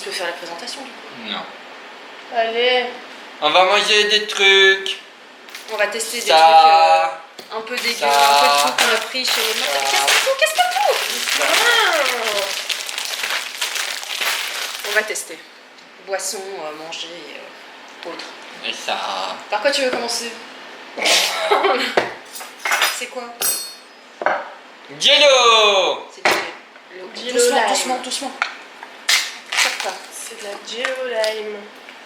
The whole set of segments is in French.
tu peux faire la présentation du coup. Non. Allez. On va manger des trucs. On va tester des Ça. trucs un peu dégueux, Ça. un peu de tout qu'on a pris chez le Ça. Casse-toi tout. Ça. On va tester. Boisson, manger, autre. Et ça. Par quoi tu veux commencer? C'est quoi? Jello. C'est du Jello doucement, lime. doucement, doucement. Tape pas. C'est de la Jello lime.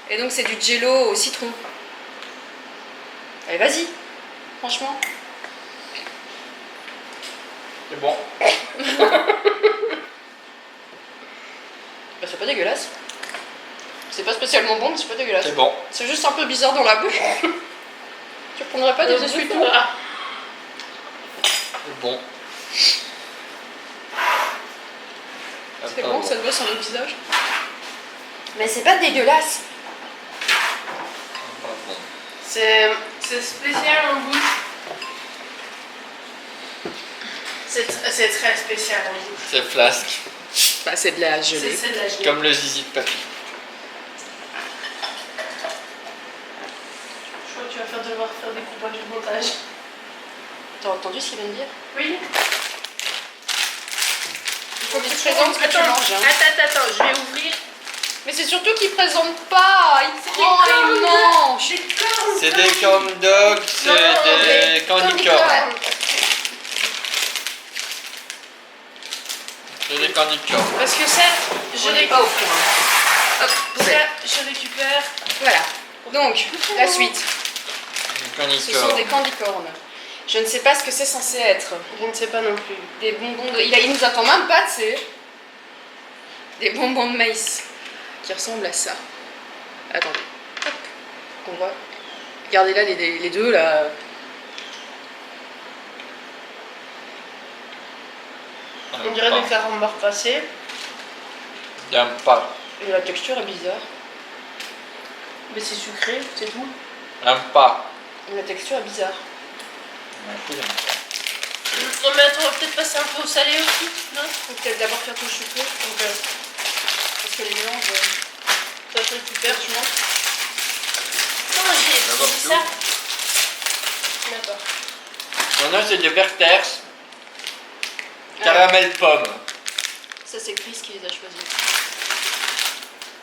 Et donc c'est du jello au citron. Allez, vas-y. Franchement. C'est bon. Bah, c'est pas dégueulasse. C'est pas spécialement bon, mais c'est pas dégueulasse. C'est bon. C'est juste un peu bizarre dans la bouche. Tu prendrais pas des essuie-tout? C'est bon. C'est bon, ça te voit sur le visage. Mais c'est pas dégueulasse. Pas bon. C'est spécial en bouche. C'est très spécial en bouche. C'est flasque. Bah, c'est de la gelée. C'est de la gelée. Comme le zizi de papy. Je crois que tu vas devoir faire des coupages de montage. T'as entendu ce qu'il vient de dire? Oui. Il faut que tu présentes ce que tu manges. Hein. Attends, je vais ouvrir. Mais c'est surtout qu'il présente pas. Il prend et il cornes. mange. Des cornes. C'est des corn dogs, c'est des candy corn. C'est des candy corn. Parce que ça, je On n'est pas au récupère. point. Hop, poubelle. Ça, je récupère. Voilà. Donc, la suite. Des candy Ce sont corn. des candy corn. Je ne sais pas ce que c'est censé être. Je ne sais pas non plus. Des bonbons de... Il nous attend même pas, tu sais. Des bonbons de maïs qui ressemblent à ça. Attendez. Hop. On voit. Regardez là les deux là. On dirait des carambars passés. J'aime pas. Et la texture est bizarre. Mais c'est sucré, c'est tout. J'aime pas. La texture est bizarre. J'aime pas. Non mais attends, on va peut-être passer un peu au salé aussi, non? Faut peut-être d'abord faire tout sucré. Donc, parce que les mélanges. Ça je récupère, tu vois. Non, D'abord j'ai tout. ça. D'accord. Maintenant c'est des Werther's. Caramel pomme. Ça c'est Chris qui les a choisis.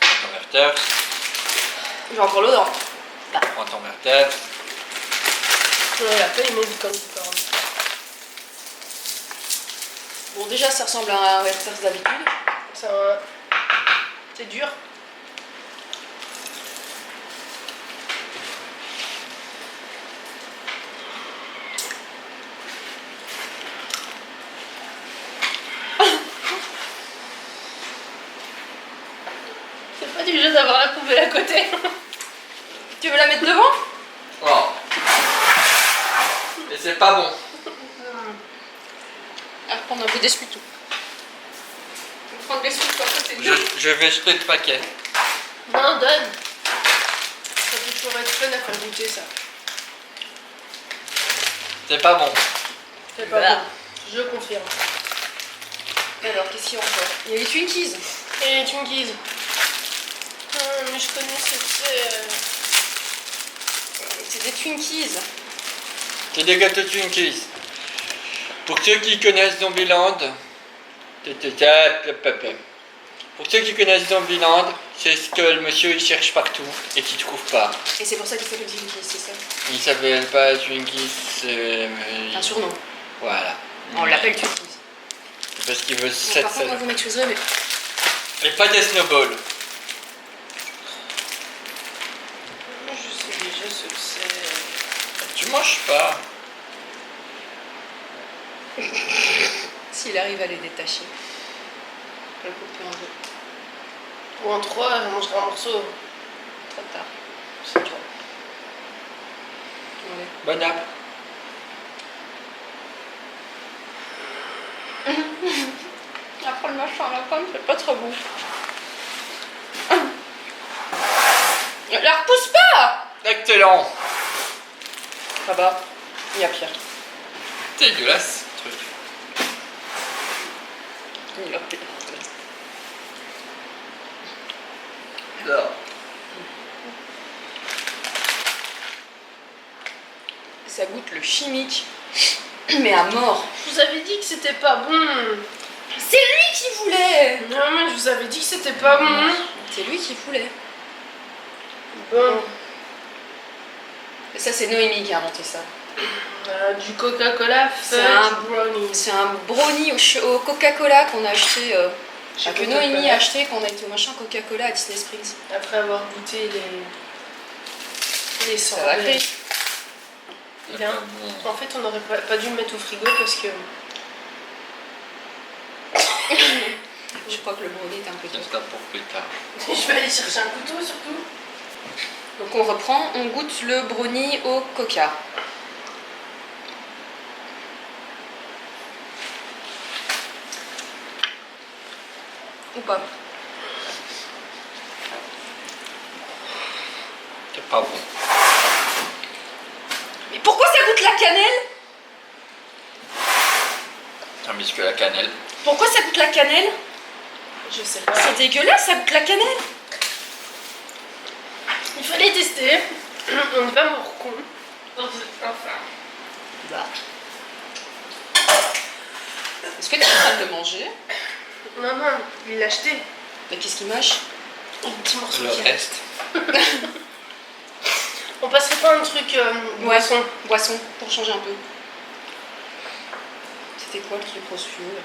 Prends ton Werther's. J'ai encore l'odeur. Prends ton Werther's. On l'a pas aimé du candy corn. Bon déjà ça ressemble à un Werther's d'habitude. C'est dur. C'est pas du jeu d'avoir la poubelle à côté. Tu veux la mettre devant? Oh. Et c'est pas bon. À reprendre un peu d'essuie-tout. On va prendre l'essuie-tout à côté de Je vais jeter le paquet. Non, donne. Ça peut toujours être fun à faire goûter ça. C'est pas bon. C'est pas Bah. bon. Je confirme. Alors qu'est-ce qu'il y a encore? Il y a les Twinkies. Et les Twinkies. Mais je connais ce que c'est. C'est des Twinkies. C'est des gâteaux Twinkies. Pour ceux qui connaissent Zombieland, pour ceux qui connaissent Zombieland, c'est ce que le monsieur il cherche partout et qu'il trouve pas. Et c'est pour ça qu'il s'appelle Twinkies, c'est ça? Il s'appelle pas Twinkies. Un surnom. Voilà. On l'appelle Twinkies. C'est parce qu'il veut Bon, cette par contre, salade. vous m'excuserez, mais Et pas des snowballs. Je sais déjà ce que c'est. Tu manges pas. s'il arrive à les détacher, on peut le couper en deux. Ou en 3, je mangerai un morceau. Trop tard. C'est toi. Allez. Bon app. Après le machin à la fin, c'est pas très bon. La repousse pas! Excellent. Ça va, il y a pire. C'est dégueulasse, ce truc. Il y a pire. Non. Ça goûte le chimique, mais à mort. Je vous avais dit que c'était pas bon. C'est lui qui voulait. Non, mais je vous avais dit que c'était pas bon. C'est lui qui voulait. Bon. Et ça, c'est Noémie qui a inventé ça. Du Coca-Cola C'est Fudge Brownie. C'est un brownie au Coca-Cola qu'on a acheté, Chez que Coca-Cola. Noémie a acheté quand on a été au machin Coca-Cola à Disney Springs. Après avoir goûté les Ça va sorbets. créer. Il a- En fait, on n'aurait pas dû le mettre au frigo parce que. Je crois que le brownie est un peu Ça dur. sera pour plus tard. Je vais aller chercher un couteau surtout. Donc on reprend, on goûte le brownie au Coca. Ou pas? C'est pas bon. Mais pourquoi ça goûte la cannelle? Tandis que la cannelle. Pourquoi ça goûte la cannelle? Je sais pas. C'est dégueulasse, ça goûte la cannelle. Il fallait tester. On n'est pas mort con. Enfin. Bah. Est-ce que tu es en train de le manger? Non, non, il l'a acheté. Mais qu'est-ce qu'il mâche? Un petit morceau Le qui reste. On passerait pas un truc boisson. Boisson, pour changer un peu. C'était quoi le truc rose fluo là?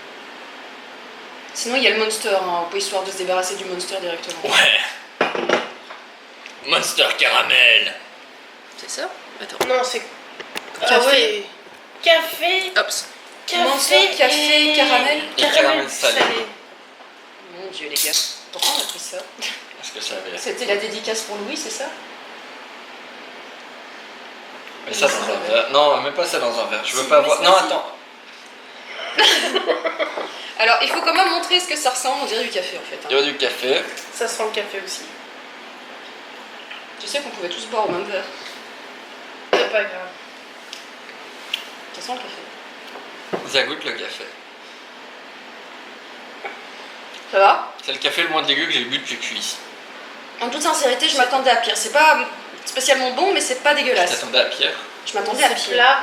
Sinon il y a le Monster, hein, on peut histoire de se débarrasser du Monster directement. Ouais. Monster caramel. C'est ça? Attends. Non, c'est. Ah Café. ouais. Café. Hops. Café. Monster, café, caramel. Et caramel salé. Mon dieu les gars. Pourquoi on a pris ça? Est-ce que ça avait. C'était la dédicace pour Louis, c'est ça? Mais ça dans un verre. Non, mets pas ça dans un verre. Je veux Si, pas mais voir. c'est Non, vas-y. attends. Alors il faut quand même montrer ce que ça ressemble, on dirait du café en fait. Il y Hein. a du café. Ça sent le café aussi. Tu sais qu'on pouvait tous boire au même verre. C'est pas grave. Ça sent le café. Ça goûte le café. Ça va? C'est le café le moins dégueu que j'ai bu depuis cuisse. En toute sincérité, je m'attendais à pire. C'est pas spécialement bon, mais c'est pas Je dégueulasse. t'attendais à Pierre. Je m'attendais à C'est pire. plat.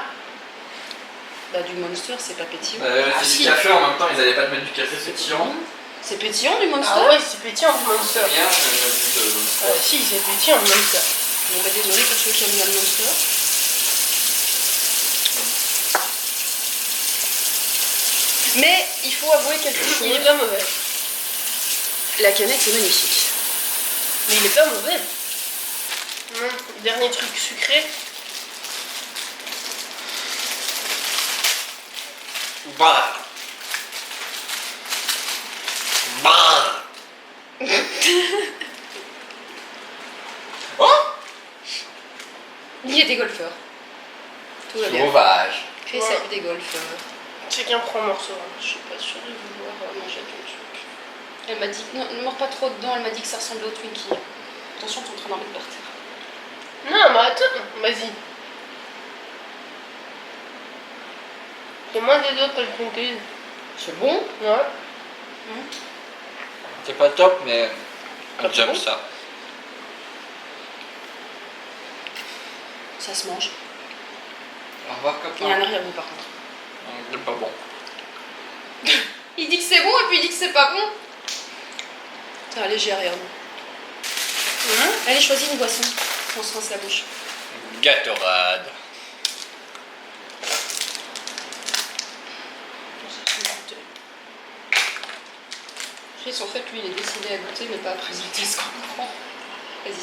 Bah du Monster, c'est pas pétillant. C'est si. du café en même temps, ils allaient pas te mettre du café pétillant. C'est pétillant du Monster? Ah ouais, c'est pétillant le Monster. C'est bien, j'ai bu de Ah si, c'est pétillant le Monster. Bon bah désolé pour ceux qui aiment bien le Monster. Mais il faut avouer quelque chose. Il est pas mauvais. La canette est magnifique. Mais il est pas mauvais. Dernier truc sucré. Bah. Bah. Oh. Il y a des golfeurs. Tout va bien. Sauvage. Chris Ouais. a vu des golfeurs. Chacun prend un morceau. Je suis pas sûre de vouloir manger ton truc. Elle m'a dit, non, ne mords pas trop dedans, elle m'a dit que ça ressemblait au Twinkie. Attention, t'es en train d'en mettre par terre. Non, mais attends, vas-y. C'est moins des autres que le Twinkies. C'est bon? Ouais. C'est pas top, mais Pas j'aime bon. ça. Ça se mange. Au revoir, Il y a un copain. arrière-goût par contre. C'est pas bon. Il dit que c'est bon et puis il dit que c'est pas bon. C'est un léger arrière-goût. Allez, choisis une boisson. On se rince la bouche. Gatorade. Chris, en fait, lui, il est décidé à goûter, mais pas à présenter ce qu'on prend. Vas-y.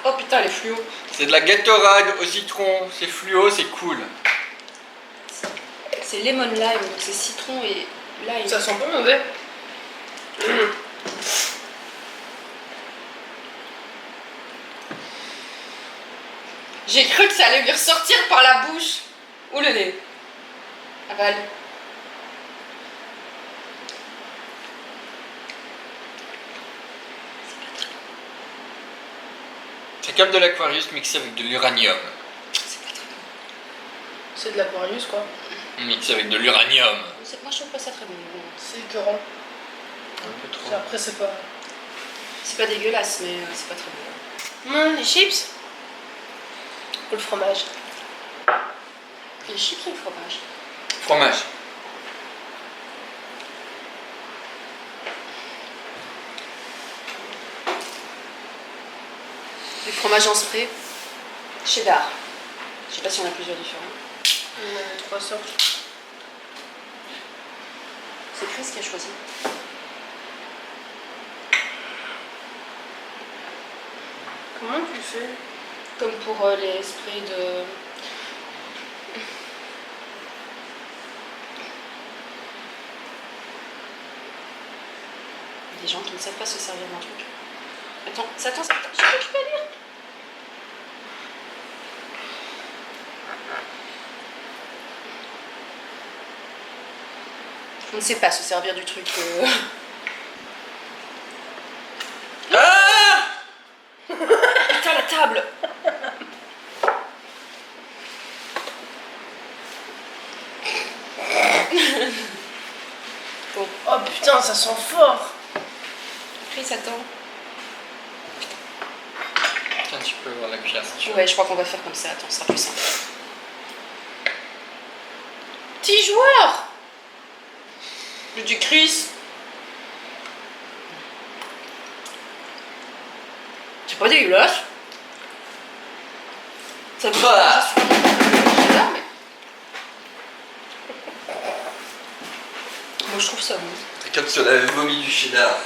Oh putain, elle est fluo. C'est de la Gatorade au citron. C'est fluo, c'est cool. C'est lemon lime, donc c'est citron et lime. Ça sent pas mauvais. J'ai cru que ça allait lui ressortir par la bouche. Ou le nez. Avale. C'est comme de l'Aquarius mixé avec de l'uranium. C'est pas très bon. C'est de l'Aquarius quoi. Mixé avec de l'uranium. Moi, je trouve pas ça très bon. C'est écœurant. Un peu trop. Après, c'est pas. C'est pas dégueulasse, mais c'est pas très bon. Non, les chips ou le fromage. Les chips ou le fromage? Fromage. Du fromage en spray. Cheddar. Je sais pas si on a plusieurs différents. Il y en a 3 sortes. C'est Chris qui a choisi. Comment tu fais? Comme pour les sprays de... Des gens qui ne savent pas se servir d'un truc. Attends, je sais pas, tu peux lire. On ne sait pas se servir du truc. Ah! Putain, la table. Bon, Oh putain, ça sent fort. Chris, attends. Tiens, tu peux voir la cuillère si tu veux. Ouais, je crois qu'on va faire comme ça. Attends, ce sera plus simple. Petit joueur. Du Chris. C'est pas dégueulasse. Ça me Bah. bizarre, mais... Moi je trouve ça bon. C'est comme si on avait vomi du cheddar.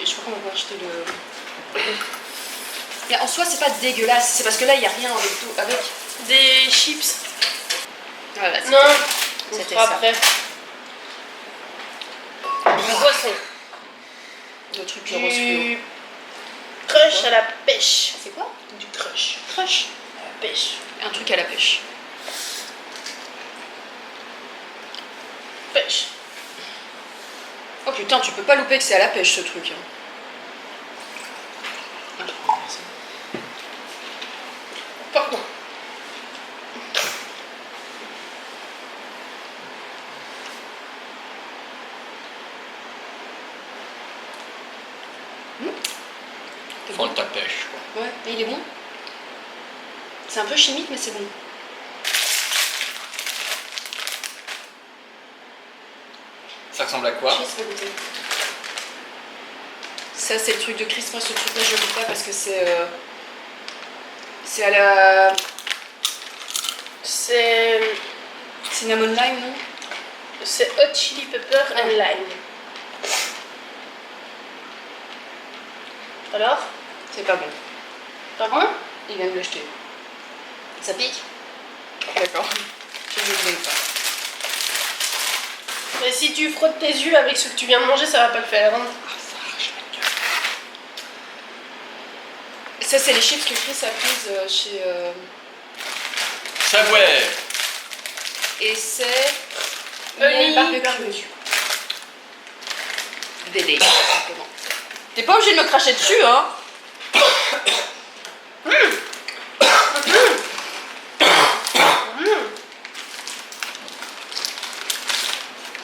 Et je crois qu'on va pouvoir acheter le... Mais en soi c'est pas dégueulasse, c'est parce que là il n'y a rien avec tout. Avec... Des chips. Voilà, Non, on c'était fera ça. après. Du poisson. Le truc le rose fluo. Du crush à la pêche. C'est quoi? Du crush Crush. à la pêche. Un truc à la pêche. Pêche. Oh putain, tu peux pas louper que c'est à la pêche ce truc. Hein. Ah, je prends ça. Pardon. C'est Faut bon. le ta pêche, quoi. Ouais, et il est bon. C'est un peu chimique mais c'est bon. Ça ressemble à quoi? Chris va goûter. Ça c'est le truc de Chris, moi ce truc là je goûte pas parce que c'est à la C'est cinnamon lime, non? hot chili pepper and lime. Alors? C'est pas bon. Pas bon? Il vient de le jeter. Ça pique? D'accord. Je ne l'aime pas. Mais si tu frottes tes yeux avec ce que tu viens de manger, ça va pas le faire. Hein. Ah, ça arrache la gueule. Ça c'est les chips que Chris a prises chez... Subway. Et c'est... Honey barbecue. Délai, simplement. T'es pas obligé de me cracher dessus, hein?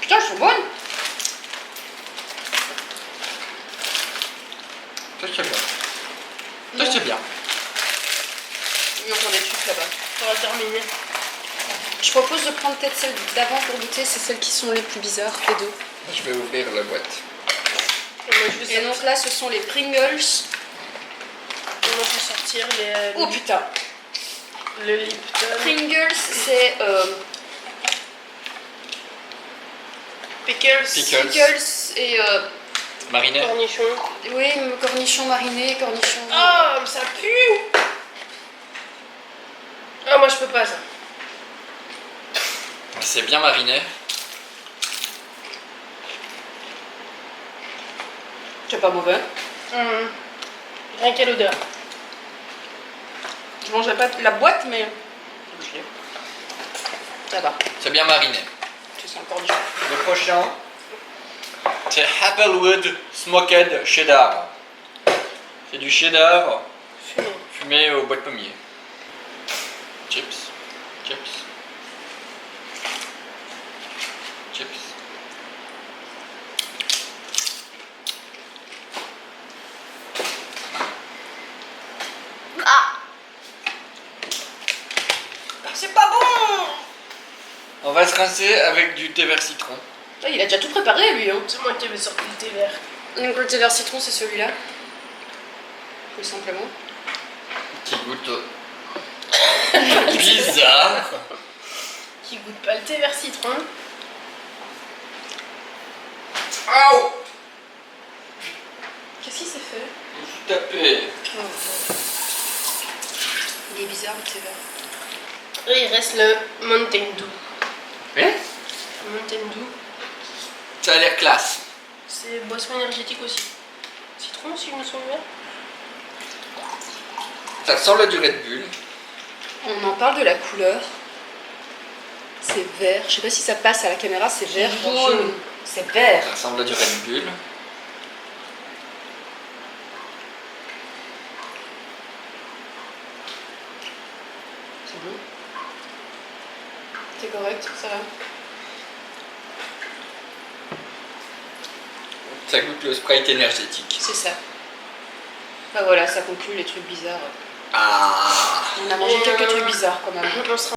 Putain, elles sont bonnes. Ça c'est bien. Ça c'est bien. Il y a encore des trucs là-bas. Ça va terminer. Je propose de prendre peut-être celles d'avant pour goûter, c'est celles qui sont les plus bizarres, les deux. Je vais ouvrir la boîte. Et moi, je vais Et donc là, ce sont les Pringles. sortir les, Oh putain! le Lipton. Pringles, c'est Pickles. Pickles. pickles et Mariné. Cornichons. oui, cornichons marinés, cornichons. Oh, mais ça pue! Ah, moi je peux pas ça. C'est bien mariné. C'est pas mauvais. Rien qu'à l'odeur. Je mangerai pas la boîte, mais ça va. C'est bien mariné. Tu sens le cornichon. Le prochain, c'est Applewood Smoked Cheddar. C'est du cheddar Fumé. fumé au bois de pommier. Chips. Chips. Chips. se rincer avec du thé vert citron. Ah, il a déjà tout préparé lui. Hein. C'est moi qui avais sorti le thé vert. Donc le thé vert citron, c'est celui-là. Tout simplement. Qui goûte bizarre. Qui goûte pas le thé vert citron. Aouh! Qu'est-ce qu'il s'est fait? Je me suis tapé. Il est bizarre le thé vert. Et il reste le Mountain Dew. Hein? Mountain Dew, Ça a l'air classe. c'est boisson énergétique aussi. Citron, si je me souviens bien. Ça ressemble du Red Bull. On en parle de la couleur. C'est vert. Je sais pas si ça passe à la caméra, c'est vert. C'est jaune. C'est vert. Ça ressemble à du Red Bull. C'est bon. C'est correct, ça va. Ça goûte le Sprite énergétique. C'est ça. Bah voilà, ça conclut les trucs bizarres. Ah! On a mangé Et quelques trucs bizarres quand même. On sera...